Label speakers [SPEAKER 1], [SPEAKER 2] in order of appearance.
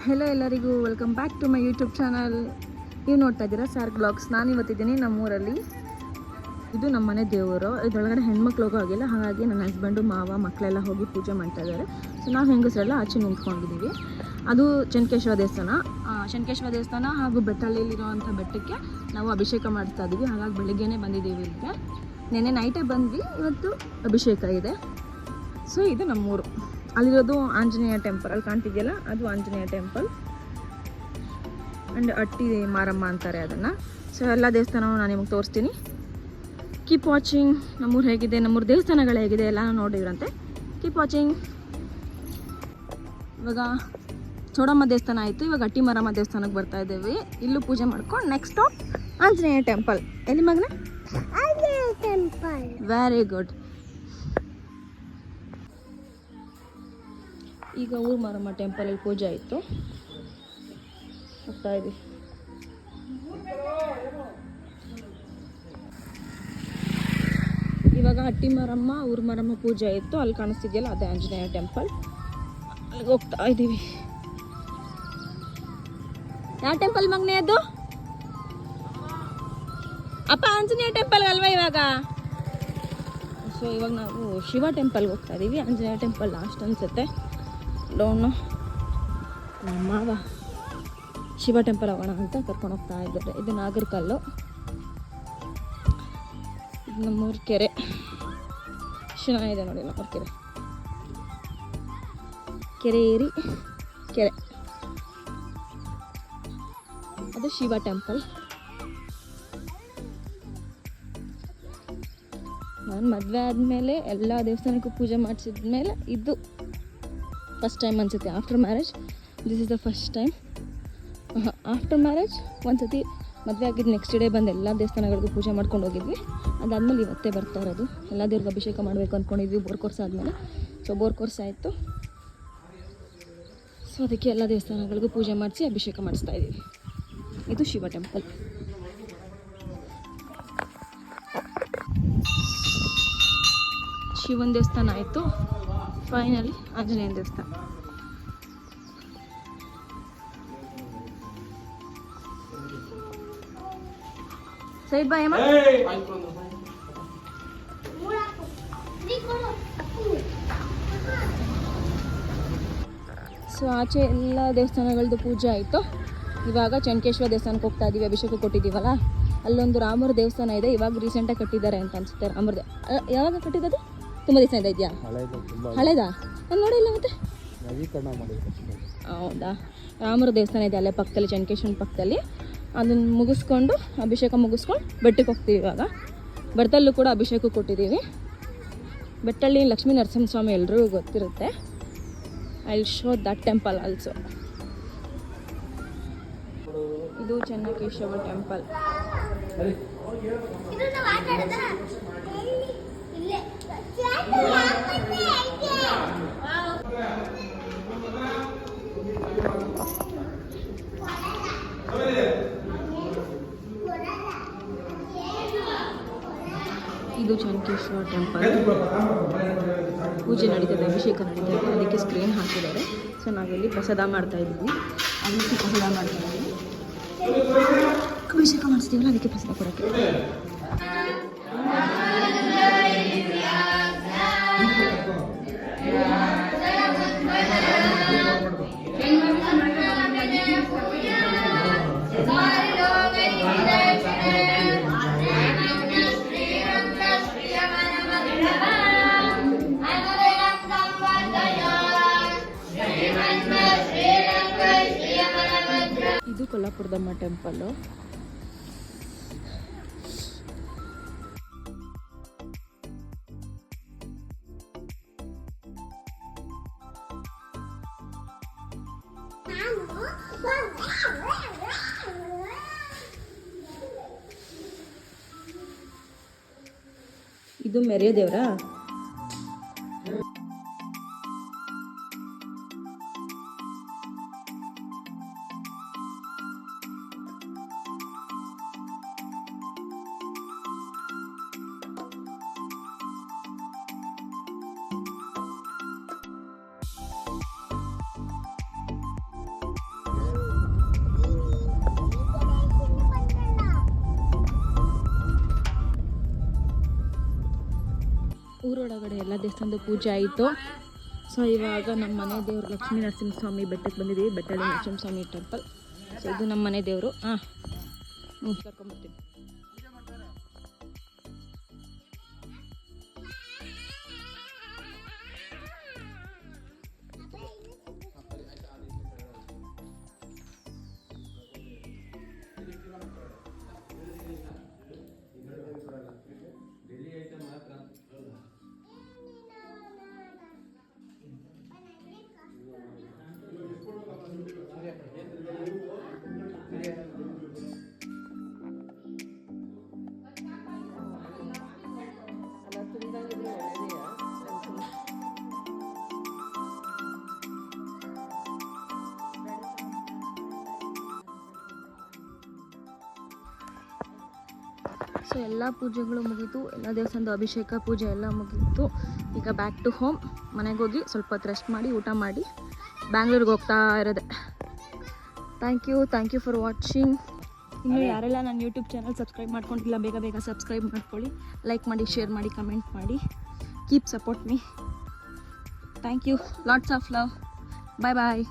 [SPEAKER 1] Hello ಎಲ್ಲರಿಗೂ welcome back to my YouTube channel. ನೀವು ನೋಡ್ತಾ ಇದ್ದೀರಾ ಸಾರ್ಕ್ ಬ್ಲಾಗ್ಸ್. ನಾನು ಇವತ್ತಿದ್ದೀನಿ ನಮ್ಮೂರಲ್ಲಿ. ಇದು ನಮ್ಮ ಮನೆ ದೇವರು. ಇದರೊಳಗಡೆ ಹೆಣ್ಮಕ್ಳು ಹೋಗೋಗಿಲ್ಲ, ಹಾಗಾಗಿ ನನ್ನ ಹಸ್ಬೆಂಡು ಮಾವ ಮಕ್ಕಳೆಲ್ಲ ಹೋಗಿ ಪೂಜೆ ಮಾಡ್ತಾ ಇದ್ದಾರೆ. ಸೊ ನಾವು ಹೆಂಗಸರೆಲ್ಲ ಆಚೆ ನಿಂತ್ಕೊಂಡಿದ್ದೀವಿ. ಅದು ಚೆನ್ನಕೇಶ್ವರ ದೇವಸ್ಥಾನ. ಚೆನ್ನಕೇಶ್ವರ ದೇವಸ್ಥಾನ ಹಾಗೂ ಬೆಟ್ಟಳ್ಳಿಲಿರುವಂಥ ಬೆಟ್ಟಕ್ಕೆ ನಾವು ಅಭಿಷೇಕ ಮಾಡ್ತಾ ಇದ್ದೀವಿ. ಹಾಗಾಗಿ ಬೆಳಿಗ್ಗೆನೇ ಬಂದಿದ್ದೀವಿ ಇಲ್ಲಿಗೆ. ನೆನ್ನೆ ನೈಟೇ ಬಂದ್ವಿ, ಇವತ್ತು ಅಭಿಷೇಕ ಇದೆ. ಸೊ ಇದು ನಮ್ಮೂರು. ಅಲ್ಲಿರೋದು ಆಂಜನೇಯ ಟೆಂಪಲ್, ಅಲ್ಲಿ ಕಾಣ್ತಿದೆಯಲ್ಲ ಅದು ಆಂಜನೇಯ ಟೆಂಪಲ್. ಆ್ಯಂಡ್ ಅಟ್ಟಿ ಮಾರಮ್ಮ ಅಂತಾರೆ ಅದನ್ನು. ಸೊ ಎಲ್ಲ ದೇವಸ್ಥಾನವೂ ನಾನು ನಿಮಗೆ ತೋರಿಸ್ತೀನಿ. Keep watching. ನಮ್ಮೂರು ಹೇಗಿದೆ, ನಮ್ಮೂರು ದೇವಸ್ಥಾನಗಳು ಹೇಗಿದೆ ಎಲ್ಲ ನೋಡಿದ್ರಂತೆ. Keep watching. ಇವಾಗ ಚೌಡಮ್ಮ ದೇವಸ್ಥಾನ ಆಯಿತು, ಇವಾಗ ಅಟ್ಟಿ ಮಾರಮ್ಮ ದೇವಸ್ಥಾನಕ್ಕೆ ಬರ್ತಾ ಇದ್ದೇವೆ. ಇಲ್ಲೂ ಪೂಜೆ ಮಾಡ್ಕೊಂಡು ನೆಕ್ಸ್ಟ್ ಸ್ಟಾಪ್ ಆಂಜನೇಯ ಟೆಂಪಲ್. ಎಲ್ಲಿ ಮಗನ? ಆಂಜನೇಯ ಟೆಂಪಲ್. Very good. ಈಗ ಊರು ಮಾರಮ್ಮ ಟೆಂಪಲಲ್ಲಿ ಪೂಜೆ ಆಯಿತು, ಹೋಗ್ತಾ ಇದ್ದೀವಿ. ಇವಾಗ ಹಟ್ಟಿ ಮಾರಮ್ಮ ಊರು ಮಾರಮ್ಮ ಪೂಜೆ ಆಯಿತು. ಅಲ್ಲಿ ಕಾಣಿಸ್ತಿದೆಯಲ್ಲ ಅದೇ ಆಂಜನೇಯ ಟೆಂಪಲ್, ಅಲ್ಲಿಗೆ ಹೋಗ್ತಾ ಇದ್ದೀವಿ. ಯಾವ ಟೆಂಪಲ್ ಮಗನೇ ಅದು? ಅಪ್ಪ ಆಂಜನೇಯ ಟೆಂಪಲ್ ಅಲ್ವಾ ಇವಾಗ? ಸೊ ಇವಾಗ ನಾವು ಶಿವ ಟೆಂಪಲ್ಗೆ ಹೋಗ್ತಾ ಇದ್ದೀವಿ. ಆಂಜನೇಯ ಟೆಂಪಲ್ ಲಾಸ್ಟ್ ಅನ್ಸುತ್ತೆ. ಡೋನು ನಮ್ಮ ಮಾವ ಶಿವ ಟೆಂಪಲ್ ಹೋಗೋಣ ಅಂತ ಕರ್ಕೊಂಡು ಹೋಗ್ತಾ ಇದ್ದಾರೆ. ಇದು ನಾಗರಕಲ್ಲು, ಇದು ನಮ್ಮೂರು ಕೆರೆ. ಚೆನ್ನಾಗಿದೆ ನೋಡಿ ನಮ್ಮೂರು ಕೆರೆ. ಕೆರೆ ಏರಿ ಕೆರೆ, ಅದು ಶಿವ ಟೆಂಪಲ್. ನಾನು ಮದುವೆ ಆದಮೇಲೆ ಎಲ್ಲ ದೇವಸ್ಥಾನಕ್ಕೂ ಪೂಜೆ ಮಾಡಿಸಿದ್ಮೇಲೆ ಇದು ಫಸ್ಟ್ ಟೈಮ್ ಅನಿಸುತ್ತೆ. After marriage this is the first time. After marriage ಒಂದು ಸತಿ ಮದುವೆ ಆಗಿದ್ದು ನೆಕ್ಸ್ಟ್ ಡೇ ಬಂದು ಎಲ್ಲ ದೇವಸ್ಥಾನಗಳಿಗೂ ಪೂಜೆ ಮಾಡ್ಕೊಂಡು ಹೋಗಿದ್ವಿ. ಅದಾದಮೇಲೆ ಇವತ್ತೇ ಬರ್ತಾ ಇರೋದು. ಎಲ್ಲ ದೇವ್ರಿಗೆ ಅಭಿಷೇಕ ಮಾಡಬೇಕು ಅಂದ್ಕೊಂಡಿದ್ವಿ ಬೋರ್ ಕೋರ್ಸ್ ಆದಮೇಲೆ. ಸೊ ಬೋರ್ ಕೋರ್ಸ್ ಆಯಿತು. ಸೊ ಅದಕ್ಕೆ ಎಲ್ಲ ದೇವಸ್ಥಾನಗಳಿಗೂ ಪೂಜೆ ಮಾಡಿಸಿ ಅಭಿಷೇಕ ಮಾಡಿಸ್ತಾ ಇದ್ದೀವಿ. ಇದು ಶಿವ ಟೆಂಪಲ್. ಶಿವನ ದೇವಸ್ಥಾನ ಆಯಿತು. ಫೈನಲಿ ಆಂಜನೇಯ ದೇವಸ್ಥಾನ. ಸೈಡ್ ಬಾಯ್ ಅಮ್ಮ. ಸೊ ಆಚೆ ಎಲ್ಲ ದೇವಸ್ಥಾನಗಳದ್ದು ಪೂಜೆ ಆಯಿತು. ಇವಾಗ ಚೆನ್ನಕೇಶ್ವರ ದೇವಸ್ಥಾನಕ್ಕೆ ಹೋಗ್ತಾ ಇದ್ದೀವಿ. ಅಭಿಷೇಕ ಕೊಟ್ಟಿದ್ದೀವಲ್ಲ, ಅಲ್ಲೊಂದು ರಾಮರ ದೇವಸ್ಥಾನ ಇದೆ. ಇವಾಗ ರೀಸೆಂಟಾಗಿ ಕಟ್ಟಿದ್ದಾರೆ ಅಂತ ಅನ್ಸುತ್ತೆ. ರಾಮರ ಯಾವಾಗ ಕಟ್ಟಿದ್ದು? ತುಂಬ ದಿವಸ ಇದೆಯಾ? ಹಳೇದಾ? ನಾನು ನೋಡಿಲ್ಲ. ಮತ್ತೆ ಹೌದಾ? ರಾಮರ ದೇವಸ್ಥಾನ ಇದೆ ಅಲ್ಲೇ ಪಕ್ಕದಲ್ಲಿ, ಚೆನ್ನಕೇಶ್ವರನ ಪಕ್ಕದಲ್ಲಿ. ಅದನ್ನು ಮುಗಿಸ್ಕೊಂಡು ಅಭಿಷೇಕ ಮುಗಿಸ್ಕೊಂಡು ಬೆಟ್ಟಕ್ಕೆ ಹೋಗ್ತೀವಿ. ಇವಾಗ ಬೆಟ್ಟದಲ್ಲೂ ಕೂಡ ಅಭಿಷೇಕ ಕೊಟ್ಟಿದ್ದೀವಿ. ಬೆಟ್ಟಳ್ಳಿ ಲಕ್ಷ್ಮೀ ನರಸಿಂಹಸ್ವಾಮಿ ಎಲ್ರಿಗೂ ಗೊತ್ತಿರುತ್ತೆ. I will show that temple also. ಇದು ಚೆನ್ನಕೇಶವ ಟೆಂಪಲ್. ಇದು ಚೆನ್ನಕೇಶ್ವರ ಟೆಂಪಲ್. ಪೂಜೆ ನಡೀತದೆ, ಅಭಿಷೇಕ ನಡೀತದೆ. ಅದಕ್ಕೆ ಸ್ಕ್ರೀನ್ ಹಾಕಿದ್ದಾರೆ. ಸೊ ನಾವಿಲ್ಲಿ ಪ್ರಸಾದ ಮಾಡ್ತಾ ಇದ್ದೀವಿ. ಅದಕ್ಕೆ ಪ್ರಸಾದ ಮಾಡ್ತಾ ಇದ್ದೀವಿ. ಅಭಿಷೇಕ ಮಾಡಿಸ್ತೀವಲ್ಲ, ಅದಕ್ಕೆ ಪ್ರಸಾದ ಕೊಡೋಕ್ಕೆ. ಇದು ಕೊಲ್ಲಾಪುರದಮ್ಮ ಟೆಂಪಲ್ಲು. ಇದು ಮೆರೆಯ ದೇವರಾ? ಊರೊಳಗಡೆ ಎಲ್ಲ ದೇವಸ್ಥಾನದ ಪೂಜೆ ಆಯಿತು. ಸೊ ಇವಾಗ ನಮ್ಮ ಮನೆ ದೇವರು ಲಕ್ಷ್ಮೀ ನರಸಿಂಹಸ್ವಾಮಿ ಬೆಟ್ಟಕ್ಕೆ ಬಂದಿದ್ದೀವಿ. ಬೆಟ್ಟಲ್ಲಿ ನರಸಿಂಹಸ್ವಾಮಿ ಟೆಂಪಲ್. ಸೊ ಇದು ನಮ್ಮ ಮನೆ ದೇವರು. ಕರ್ಕೊಂಬರ್ತೀನಿ. ಸೊ ಎಲ್ಲ ಪೂಜೆಗಳು ಮುಗೀತು, ಎಲ್ಲ ದೇವಸ್ಥಾನದ ಅಭಿಷೇಕ ಪೂಜೆ ಎಲ್ಲ ಮುಗೀತು. ಈಗ ಬ್ಯಾಕ್ ಟು ಹೋಮ್. ಮನೆಗೆ ಹೋಗಿ ಸ್ವಲ್ಪ ಹೊತ್ತು ರೆಸ್ಟ್ ಮಾಡಿ ಊಟ ಮಾಡಿ ಬ್ಯಾಂಗ್ಳೂರಿಗೆ ಹೋಗ್ತಾ ಇರೋದೆ. Thank you for watching. ಇನ್ನು ಯಾರೆಲ್ಲ ನನ್ನ ಯೂಟ್ಯೂಬ್ ಚಾನಲ್ ಸಬ್ಸ್ಕ್ರೈಬ್ ಮಾಡ್ಕೊಂಡಿಲ್ಲ ಬೇಗ ಸಬ್ಸ್ಕ್ರೈಬ್ ಮಾಡ್ಕೊಳ್ಳಿ. ಲೈಕ್ ಮಾಡಿ, ಶೇರ್ ಮಾಡಿ, ಕಮೆಂಟ್ ಮಾಡಿ. Keep support me. Thank you. Lots of love. Bye.